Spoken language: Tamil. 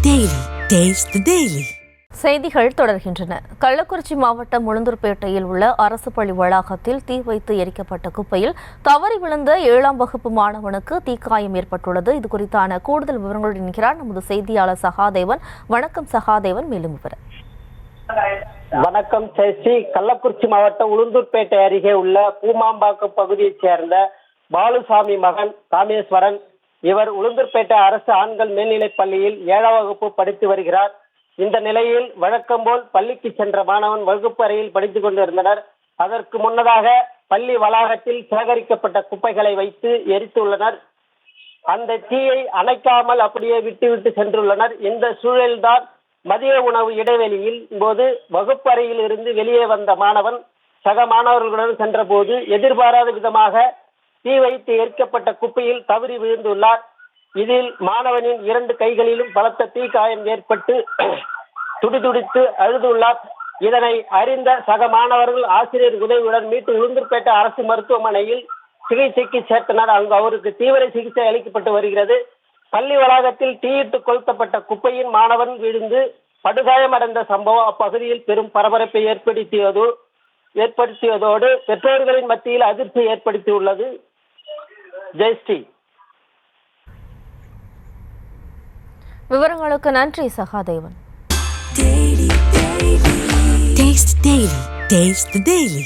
Taste the Daily. செய்திகள் தொடர்கின்றன. கள்ளக்குறிச்சி மாவட்டம் உளுந்தூர்பேட்டையில் உள்ள அரசு பள்ளி வளாகத்தில் தீ வைத்து எரிக்கப்பட்ட குப்பையில் தவறி விழுந்த 7ஆம் வகுப்பு மாணவனுக்கு தீக்காயம் ஏற்பட்டுள்ளது. இது குறித்தான கூடுதல் விவரங்களுடன் இணைக்கிறார் நமது செய்தியாளர் சகாதேவன். வணக்கம் சகாதேவன், மேலும் விவரம். வணக்கம் சேசி. கள்ளக்குறிச்சி மாவட்டம் உளுந்தூர்பேட்டை அருகே உள்ள பூமாம்பாக்கம் பகுதியைச் சேர்ந்த பாலுசாமி மகன் காமேஸ்வரன். இவர் உளுந்தூர்பேட்டை அரசு ஆண்கள் மேல்நிலைப் பள்ளியில் 7ஆம் வகுப்பு படித்து வருகிறார். இந்த நிலையில் வழக்கம் போல் பள்ளிக்கு சென்ற மாணவன் வகுப்பு அறையில் படித்துக் கொண்டிருந்தனர். அதற்கு முன்னதாக பள்ளி வளாகத்தில் சேகரிக்கப்பட்ட குப்பைகளை வைத்து எரித்துள்ளனர். அந்த தீயை அணைக்காமல் அப்படியே விட்டு சென்றுள்ளனர். இந்த சூழலில்தான் மதிய உணவு இடைவெளியில் போது வகுப்பு அறையில் இருந்து வெளியே வந்த மாணவன் சக மாணவர்களுடன் சென்ற போது எதிர்பாராத விதமாக தீ வைத்து எரிக்கப்பட்ட குப்பையில் தவறி விழுந்துள்ளார். இதில் மாணவனின் 2 கைகளிலும் பலத்த தீக்காயம் ஏற்பட்டு துடிதுடித்து அழுதுள்ளார். இதனை அறிந்த சக மாணவர்கள் ஆசிரியர் உதவியுடன் மீட்டு உளுந்தூர்பேட்டை அரசு மருத்துவமனையில் சிகிச்சைக்கு சேர்த்தனர். அங்கு அவருக்கு தீவிர சிகிச்சை அளிக்கப்பட்டு வருகிறது. பள்ளி வளாகத்தில் தீயிட்டு கொளுத்தப்பட்ட குப்பையின் மாணவன் விழுந்து படுகாயமடைந்த சம்பவம் அப்பகுதியில் பெரும் பரபரப்பை ஏற்படுத்தியதோடு பெற்றோர்களின் மத்தியில் அதிர்ச்சி ஏற்படுத்தியுள்ளது. ஜெயஸ்ரீ. விவரங்களுக்கு நன்றி சகாதேவன். Taste the Daily.